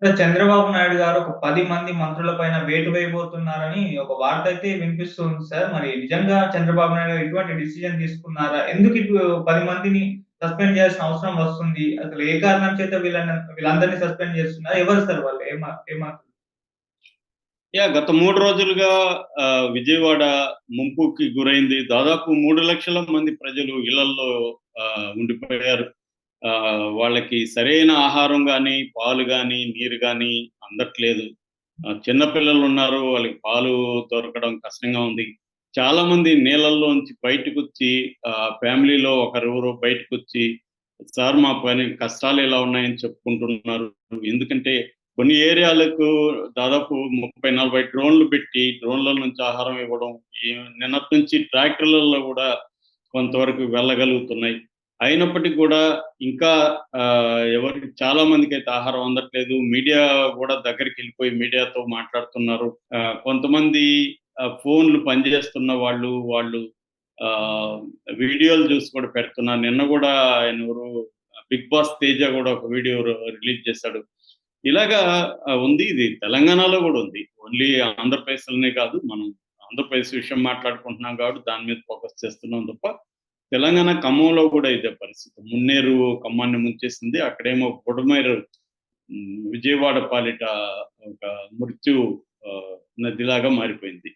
చంద్రబాబు నాయుడు గారు ఒక 10 మంది మంత్రుల పైన వేటు వేయబోతున్నారని ఒక వార్త అయితే వినిపిస్తూ ఉంది సార్. మరి నిజంగా చంద్రబాబు నాయుడు గారు ఎటువంటి డిసిజన్ తీసుకున్నారా? ఎందుకు ఇటు 10 మందిని సస్పెండ్ చేయాల్సిన అవసరం వస్తుంది? అసలు ఏ కారణం చేత వీళ్ళందరిని సస్పెండ్ చేస్తున్నారు? ఎవరు సార్ వాళ్ళు? ఏ మంత్రులు? గత 3 రోజులుగా విజయవాడ ముంపుకి గురైంది. దాదాపు 3,00,000 మంది ప్రజలు ఇళ్లల్లో ఉండిపోయారు. వాళ్ళకి సరైన ఆహారం గానీ, పాలు గానీ, నీరు గానీ అందట్లేదు. చిన్న పిల్లలున్నారు. వాళ్ళకి పాలు దొరకడం కష్టంగా ఉంది. చాలామంది నీళ్ళల్లోంచి బయటకొచ్చి ఫ్యామిలీలో ఒకరెవరో బయటకొచ్చి, "సార్ మా పని కష్టాలు ఇలా ఉన్నాయని" చెప్పుకుంటున్నారు. ఎందుకంటే కొన్ని ఏరియాలకు దాదాపు 30, 40 డ్రోన్‌లు పెట్టి, డ్రోన్‌ల నుంచి ఆహారం ఇవ్వడం. ఈ నిన్నటి నుంచి ట్రాక్టర్‌లలో గూడా కొంతవరకు వెళ్ళగలుగుతున్నాయి. అయినప్పటికి గూడా ఇంకా ఎవరికి చాలా మందికైతే ఆహారం అందట్లేదు. మీడియా గూడా దగ్గరికెళ్ళిపోయి మీడియాతో మాట్లాడుతున్నారు. కొంతమంది ఫోన్‌లు పనిచేస్తున్న వాళ్ళు ఆహ్, వీడియోలు జూసి కూడా పెడుతున్నారు. నిన్న గూడా ఆయనెవరు 'బిగ్ బాస్' తేజ గూడా ఒక వీడియో రిలీజ్ చేశాడు. ఇలాగా ఉంది. ఇది తెలంగాణలో గూడా ఉంది. ఓన్లీ ఆంధ్రప్రదేశ్‌లోనే కాదు. మనం ఆంధ్రప్రదేశ్ విషయం మాట్లాడుకుంటున్నాం కాబట్టి దాని మీద ఫోకస్ చేస్తున్నాం తప్ప, తెలంగాణ ఖమ్మంలో గూడా ఇదే పరిస్థితి. మున్నేరు ఖమ్మాన్ని ముంచేసింది. అక్కడేమో బుడమేరు విజయవాడ పాలిట ఒక మృత్యు నదిలాగా మారిపోయింది.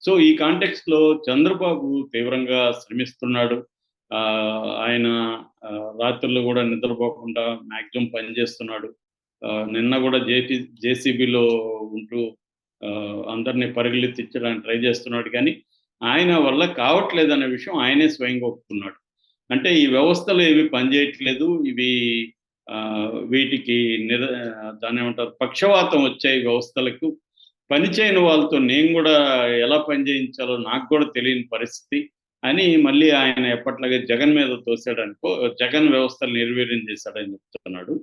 సో, ఈ కాంటెక్స్ట్‌లో చంద్రబాబు తీవ్రంగా శ్రమిస్తున్నాడు. ఆయన రాత్రుళ్ళు గూడా నిద్రపోకుండా మాక్సిమం పని జేస్తున్నాడు. నిన్న గూడా జేసీబీలో ఉంటూ అందరిని పరుగులెత్తించడానికి ట్రై జేస్తున్నాడు గానీ, ఆయన వల్ల కావట్లేదనే విషయం ఆయనే స్వయంగా ఒప్పుకున్నాడు. అంటే ఈ వ్యవస్థలు ఏవి పనిజేయట్లేదు. ఇవి వీటికి దాన్నేమంటారు పక్షవాతం వచ్చాయి వ్యవస్థలకు. పనిచేయని వాళ్ళతో నేను గూడా ఎలా పని చేయించాలో నాకు గూడా తెలియని పరిస్థితి అని మళ్ళీ ఆయన ఎప్పట్లాగే జగన్ మీద తోసాడనుకో, జగన్ వ్యవస్థలు నిర్వీర్యం చేశాడని చెప్తున్నాడు.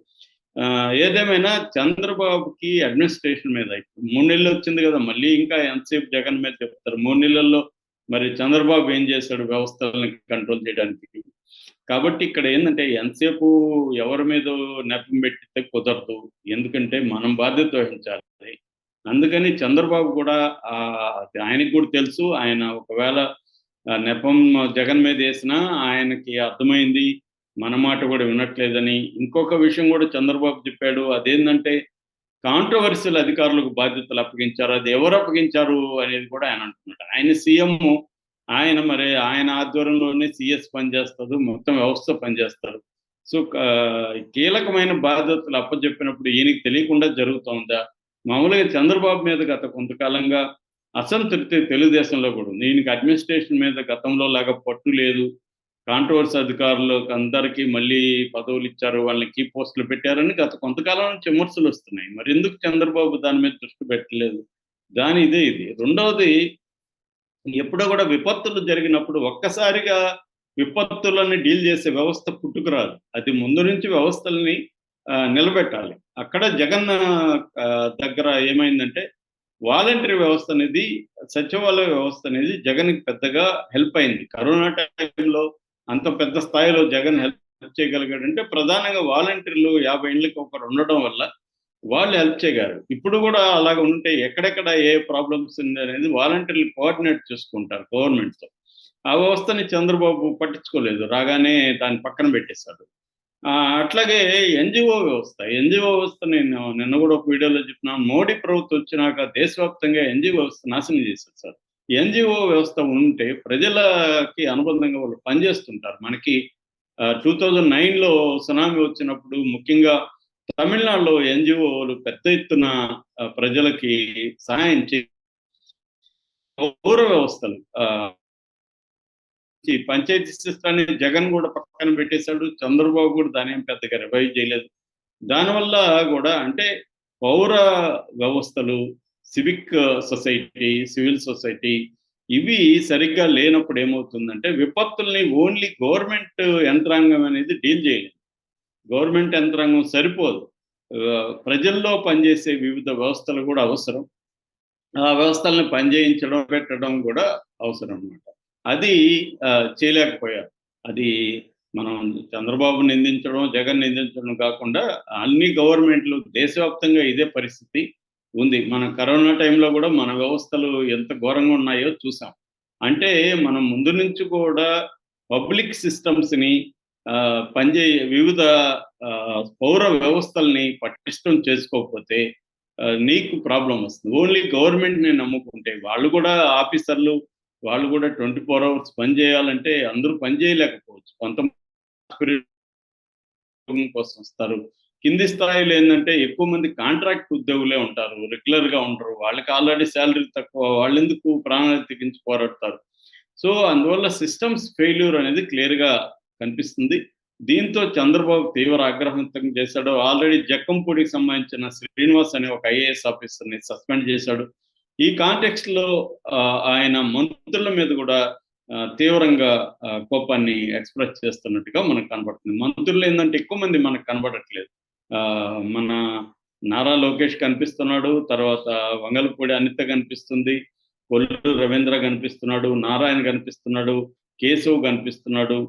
ఏదేమైనా చంద్రబాబుకి అడ్మినిస్ట్రేషన్ మీద ఇప్పుడు 3 నెలలొచ్చింది గదా! మళ్ళీ ఇంకా ఎంతసేపు జగన్ మీద చెప్తారు. 3 నెలల్లో మరి చంద్రబాబు ఏం చేశాడు వ్యవస్థలని కంట్రోల్ చేయడానికి? కాబట్టి ఇక్కడ ఏందంటే ఎంతసేపు ఎవరి మీదో నెపం పెట్టితే కుదరదు. ఎందుకంటే మనం బాధ్యత వహించాలి. అందుకని చంద్రబాబు కూడా అది ఆయనకి కూడా తెలుసు. ఆయన ఒకవేళ నెపం జగన్ మీదేసినా ఆయనకి అర్థమైంది. మన మాట కూడా వినట్లేదని. ఇంకొక విషయం కూడా చంద్రబాబు చెప్పాడు. అదేందంటే కాంట్రోవర్షియల్ అధికారులకు బాధ్యతలు అప్పగించారు. అది ఎవరు అప్పగించారు అనేది కూడా ఆయన అంటున్నాడు. ఆయన సీఎం. మరి ఆయన ఆధ్వర్యంలోనే సీఎస్ పనిచేస్తదు. మొత్తం వ్యవస్థ పనిచేస్తారు. సో, కీలకమైన బాధ్యతలు అప్పజెప్పినప్పుడు ఈయనకి తెలియకుండా జరుగుతోందా? మామూలుగా చంద్రబాబు మీద గత కొంతకాలంగా అసంతృప్తి తెలుగుదేశంలో కూడా ఉంది. ఈయనకి అడ్మినిస్ట్రేషన్ మీద గతంలో లాగా పట్టు లేదు. కాంట్రోవర్సీ అధికారులకు అందరికీ మళ్ళీ పదవులిచ్చారు. వాళ్ళని కీ పోస్టులు పెట్టారని గత కొంతకాలం నుంచి విమర్శలొస్తున్నాయి. మరెందుకు చంద్రబాబు దాని మీద దృష్టి పెట్టలేదు? ఇదే ఇది. రెండవది ఎప్పుడో గూడా విపత్తులు జరిగినప్పుడు ఒక్కసారిగా విపత్తులని డీల్ చేసే వ్యవస్థ పుట్టుకురాదు. అది ముందు నుంచి వ్యవస్థల్ని నిలబెట్టాలి. అక్కడ జగన్ దగ్గర ఏమైందంటే వాలంటరీ వ్యవస్థ అనేది, సచివాలయ వ్యవస్థ అనేది జగన్‌కి పెద్దగా హెల్ప్ అయింది. కరోనా టైంలో అంత పెద్ద స్థాయిలో జగన్ హెల్ప్ చేయగలిగాడంటే ప్రధానంగా వాలంటీర్లు 50 ఇండ్లకి ఒకరు ఉండడం వల్ల వాళ్ళు హెల్ప్ చేయగలరు. ఇప్పుడు గూడా అలాగ ఉంటే ఎక్కడెక్కడ ఏ ప్రాబ్లమ్స్ ఉందనేది వాలంటీర్లు కోఆర్డినేట్ చేసుకుంటారు గవర్నమెంట్‌తో. ఆ వ్యవస్థని చంద్రబాబు పట్టించుకోలేదు. రాగానే దాన్ని పక్కన పెట్టేశాడు. అట్లాగే ఎన్‌జీఓ వ్యవస్థ. ఎన్‌జీఓ వ్యవస్థ నేను నిన్న గూడా ఒక వీడియోలో చెప్పినాను. మోడీ ప్రభుత్వం వచ్చినాక దేశవ్యాప్తంగా ఎన్‌జీఓ వ్యవస్థ నాశనం చేశారు సార్. ఎన్‌జీఓ వ్యవస్థ ఉంటే ప్రజలకి అనుబంధంగా వాళ్ళు పనిచేస్తుంటారు. మనకి 2009లో సునామీ వచ్చినప్పుడు ముఖ్యంగా తమిళనాడులో ఎన్‌జీఓలు పెద్ద ఎత్తున ప్రజలకి సహాయం పౌర వ్యవస్థలు పంచాయతీ సిస్టాన్ని జగన్ గూడా పక్కన పెట్టేశాడు. చంద్రబాబు కూడా దాన్నేం పెద్దగా రివైవ్ చేయలేదు. దానివల్ల గూడా అంటే పౌర వ్యవస్థలు, సివిక్ సొసైటీ, సివిల్ సొసైటీ ఇవి సరిగ్గా లేనప్పుడు ఏమవుతుందంటే విపత్తుల్ని ఓన్లీ గవర్నమెంట్ యంత్రాంగం అనేది డీల్ చేయలేదు. గవర్నమెంట్ యంత్రాంగం సరిపోదు. ప్రజల్లో పనిచేసే వివిధ వ్యవస్థలు గూడా అవసరం. ఆ వ్యవస్థల్ని పనిచేయించడం, పెట్టడం గూడా అవసరం అన్నమాట. అది చేయలేకపోయారు. అది మనం చంద్రబాబు నిందించడం, జగన్ నిందించడం కాకుండా అన్ని గవర్నమెంట్లు దేశవ్యాప్తంగా ఇదే పరిస్థితి ఉంది. మన కరోనా టైంలో కూడా మన వ్యవస్థలు ఎంత ఘోరంగా ఉన్నాయో చూసాం. అంటే మనం ముందు నుంచి కూడా పబ్లిక్ సిస్టమ్స్‌ని వివిధ పౌర వ్యవస్థల్ని పటిష్టం చేసుకోకపోతే నీకు ప్రాబ్లమ్ వస్తుంది. ఓన్లీ గవర్నమెంట్‌ని నమ్ముకుంటే వాళ్ళు కూడా ఆఫీసర్లు వాళ్ళు కూడా 24 అవర్స్ పని చేయాలంటే అందరూ పని చేయలేకపోవచ్చు. కొంతమంది కోసం వస్తారు. కింది స్థాయిలో ఏందంటే ఎక్కువ మంది కాంట్రాక్ట్ ఉద్యోగులే ఉంటారు. రెగ్యులర్‌గా ఉండరు. వాళ్ళకి ఆల్రెడీ సాలరీ తక్కువ. వాళ్ళెందుకు ప్రాణాలు తెగించి పోరాడతారు. సో, అందువల్ల సిస్టమ్స్ ఫెయిల్యూర్ అనేది క్లియర్‌గా కనిపిస్తుంది. దీంతో చంద్రబాబు తీవ్ర ఆగ్రహం వ్యక్తం చేశాడు. ఆల్రెడీ జక్కంపూడికి సంబంధించిన శ్రీనివాస్ అనే ఒక ఐఏఎస్ ఆఫీసర్‌ని సస్పెండ్ చేశాడు. ఈ కాంటెక్స్ట్‌లో ఆయన మంత్రుల మీద కూడా తీవ్రంగా కోపాన్ని ఎక్స్‌ప్రెస్ చేస్తున్నట్టుగా మనకు కనపడుతుంది. మంత్రులు ఏందంటే ఎక్కువ మంది మనకు కనపడట్లేదు. మన నారా లోకేష్ కనిపిస్తున్నాడు. తర్వాత వంగలపూడి అనిత కనిపిస్తుంది. కొల్లు రవీంద్ర కనిపిస్తున్నాడు. నారాయణ కనిపిస్తున్నాడు. కేశవ్ కనిపిస్తున్నాడు.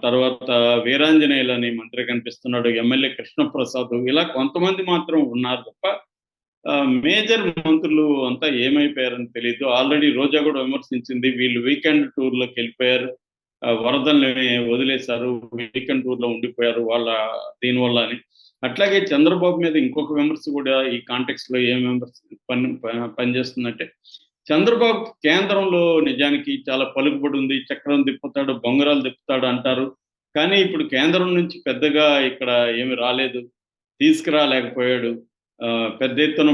తర్వాత వీరాంజనేయులు అనే మంత్రి కనిపిస్తున్నాడు. ఎమ్మెల్యే కృష్ణప్రసాద్ ఇలా కొంతమంది మాత్రం ఉన్నారు తప్ప మేజర్ మంత్రులు అంతా ఏమైపోయారని తెలీదు. ఆల్రెడీ రోజా కూడా విమర్శించింది. వీళ్ళు వీకెండ్ టూర్‌లోకి వెళ్ళిపోయారు. వరదల్ని వదిలేశారు. వీకెండ్ టూర్‌లో ఉండిపోయారు దీనివల్ల అని. అట్లాగే చంద్రబాబు మీద ఇంకొక విమర్శ కూడా ఈ కాంటెక్స్ట్‌లో ఏం విమర్శ పనిచేస్తుందంటే చంద్రబాబు కేంద్రంలో నిజానికి చాలా పలుకుబడి ఉంది. చక్రం తిప్పుతాడు, బొంగరాలు తిప్పుతాడు అంటారు. కానీ ఇప్పుడు కేంద్రం నుంచి పెద్దగా ఇక్కడ ఏమి రాలేదు. తీసుకురాలేకపోయాడు. పెద్ద ఎత్తున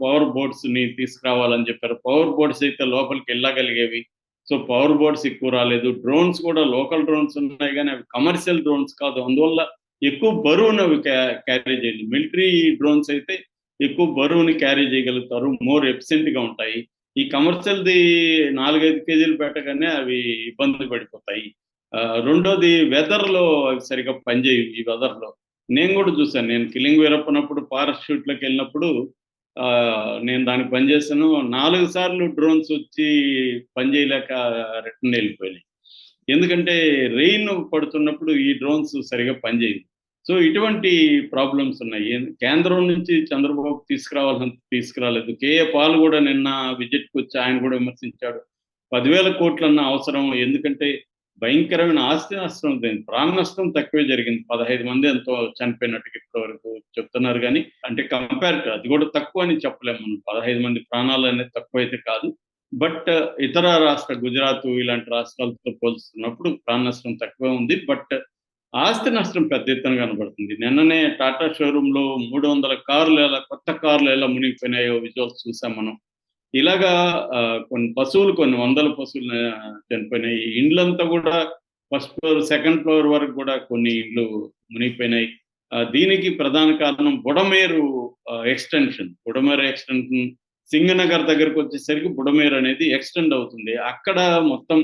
పవర్ బోట్స్‌ని తీసుకురావాలని చెప్పారు. పవర్ బోట్స్ అయితే లోపలికి వెళ్ళగలిగేవి. సో, పవర్ బోట్స్ ఎక్కువ రాలేదు. డ్రోన్స్ కూడా లోకల్ డ్రోన్స్ ఉన్నాయి గానీ అవి కమర్షియల్ డ్రోన్స్ కాదు. అందువల్ల ఎక్కువ బరువునవి క్యారీ చేయలేదు. మిలిటరీ డ్రోన్స్ అయితే ఎక్కువ బరువుని క్యారీ చేయగలుగుతారు. మోర్ ఎఫిషియెంట్‌గా ఉంటాయి. ఈ కమర్షియల్‌ది 4, 5 కేజీలు పెట్టగానే అవి ఇబ్బంది పడిపోతాయి. రెండోది వెదర్‌లో అవి సరిగ్గా పనిచేయవు ఈ వెదర్‌లో. నేను గూడా చూసాను. నేను కిలింగ్ వీరప్పనప్పుడు పారాషూట్‌లోకెళ్ళినప్పుడు నేను దానికి పనిచేశాను. 4 సార్లు డ్రోన్స్ వచ్చి పని చేయలేక రిటర్న్ ఎళ్ళిపోయినాయి. ఎందుకంటే రెయిన్ పడుతున్నప్పుడు ఈ డ్రోన్స్ సరిగ్గా పనిచేయవు. సో, ఇటువంటి ప్రాబ్లమ్స్ ఉన్నాయి. కేంద్రం నుంచి చంద్రబాబు తీసుకురావాల్సినంత తీసుకురాలేదు. కేఏ పాల్ గూడా నిన్న విజిట్‌కొచ్చి ఆయన గూడా విమర్శించాడు. 10,000 కోట్లన్న అవసరం ఎందుకంటే భయంకరమైన ఆస్తి నష్టం ప్రాణ నష్టం తక్కువే జరిగింది. 15 మంది ఎంతో చనిపోయినట్టుగా ఇప్పటివరకు చెప్తున్నారు గానీ, అంటే అది కూడా తక్కువ అని చెప్పలేము మనం. 15 మంది ప్రాణాలనేది తక్కువైతే కాదు. బట్ ఇతర గుజరాత్ ఇలాంటి రాష్ట్రాలతో పోల్చుతున్నప్పుడు ప్రాణ నష్టం తక్కువే ఉంది. బట్ ఆస్తి నష్టం పెద్ద ఎత్తున కనబడుతుంది. నిన్ననే టాటా షోరూమ్‌లో 300 కార్లు కొత్త కార్లు ఎలా మునిగిపోయినాయో విజువల్స్ చూసాం మనం. ఇలాగా కొన్ని వందల పశువులు చనిపోయినాయి. ఇండ్లంతా గూడా ఫస్ట్ ఫ్లోర్, సెకండ్ ఫ్లోర్ వరకు గూడా కొన్ని ఇండ్లు మునిగిపోయినాయి. దీనికి ప్రధాన కారణం బుడమేరు ఎక్స్‌టెన్షన్ సింగనగర్ దగ్గరకొచ్చేసరికి బుడమేరు అనేది ఎక్స్‌టెండ్ అవుతుంది. అక్కడ మొత్తం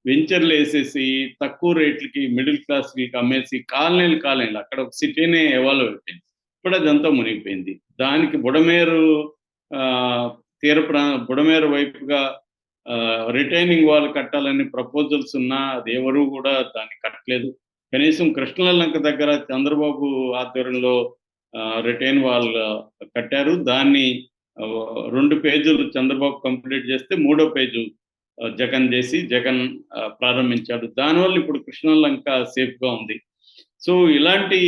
వెంచర్‌లేసేసి తక్కువ రేట్లకి మిడిల్ క్లాస్‌కి అమ్మేసి కాలనీలు అక్కడ ఒక సిటీనే ఎవాల్వ్ అయిపోయింది. ఇప్పుడు అదంతా మునిగిపోయింది. దానికి ఆహ్, బుడమేరు వైపుగా రిటైనింగ్ వాల్ కట్టాలని ప్రపోజల్స్ ఉన్నా అది ఎవరు కూడా దాన్ని కట్టలేదు. కనీసం కృష్ణలంక దగ్గర చంద్రబాబు ఆధ్వర్యంలో రిటైన్ వాల్ కట్టారు. దాన్ని 2 పేజీలు చంద్రబాబు కంప్లీట్ చేస్తే మూడో పేజు జగన్ ప్రారంభించాడు. దానివల్ల ఇప్పుడు కృష్ణలంక సేఫ్‌గా ఉంది. సో, ఇలాంటి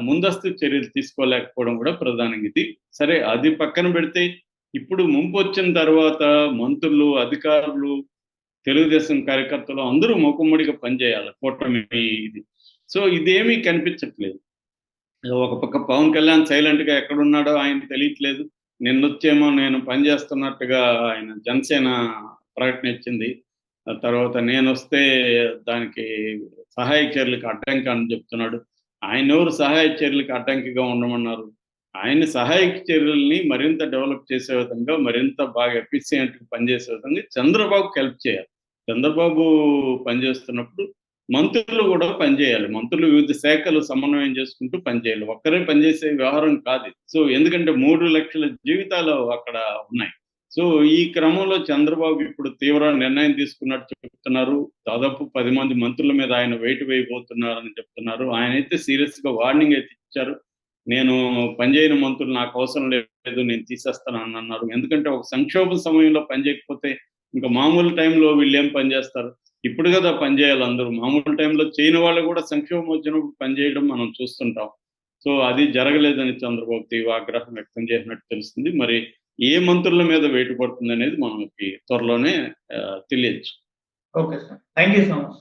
ముందస్తు చర్యలు తీసుకోలేకపోవడం కూడా ప్రధానంగా ఇది. సరే అది పక్కన పెడితే ఇప్పుడు ముంపొచ్చిన తర్వాత మంత్రులు, అధికారులు, తెలుగుదేశం కార్యకర్తలు అందరూ మూకుమ్మడిగా పనిచేయాలి కూటమి ఇది. సో, ఇదేమీ కనిపించట్లేదు. ఒక పక్క పవన్ కళ్యాణ్ సైలెంట్‌గా ఎక్కడున్నాడో ఆయనకి తెలియట్లేదు. నిన్నొచ్చేమో నేను పనిచేస్తున్నట్టుగా ఆయన జనసేన ప్రకటన ఇచ్చింది. తర్వాత నేనొస్తే దానికి సహాయక చర్యలకు అడ్డంకి అని చెప్తున్నాడు. ఆయనెవరు సహాయక చర్యలకు అడ్డంకిగా ఉండమన్నారు? ఆయన సహాయక చర్యల్ని మరింత డెవలప్ చేసే విధంగా, మరింత బాగా ఎఫిషియెంట్‌గా పనిచేసే విధంగా చంద్రబాబుకి హెల్ప్ చేయాలి. చంద్రబాబు పనిచేస్తున్నప్పుడు మంత్రులు గూడా పనిచేయాలి. మంత్రులు వివిధ శాఖలు సమన్వయం చేసుకుంటూ పనిచేయాలి. ఒక్కరే పనిచేసే వ్యవహారం కాదిది. సో, ఎందుకంటే 3,00,000 జీవితాలు అక్కడ ఉన్నాయి. సో ఈ క్రమంలో చంద్రబాబు ఇప్పుడు తీవ్ర నిర్ణయం తీసుకున్నట్టు చెప్తున్నారు. దాదాపు 10 మంది మంత్రుల మీద ఆయన వెయిట్ వేయబోతున్నారని చెప్తున్నారు. ఆయనైతే సీరియస్‌గా వార్నింగ్ అయితే ఇచ్చారు. నేను పనిచేయని మంత్రులు నాకు అవసరం లేదు. నేను తీసేస్తానని అన్నారు. ఎందుకంటే ఒక సంక్షోభ సమయంలో పని చేయకపోతే ఇంకా మామూలు టైంలో వీళ్ళేం పని చేస్తారు? ఇప్పుడు కదా పని చేయాలి అందరూ. మామూలు టైంలో చేయని వాళ్ళు కూడా సంక్షోభం వచ్చినప్పుడు పని చేయడం మనం చూస్తుంటాం. సో అది జరగలేదని చంద్రబాబు తీవ్ర ఆగ్రహం వ్యక్తం చేసినట్టు తెలుస్తుంది. మరి ఏ మంత్రుల మీద వేటు పడుతుందనేది మనకి త్వరలోనే తెలియచ్చు. Okay sir. Thank you so much.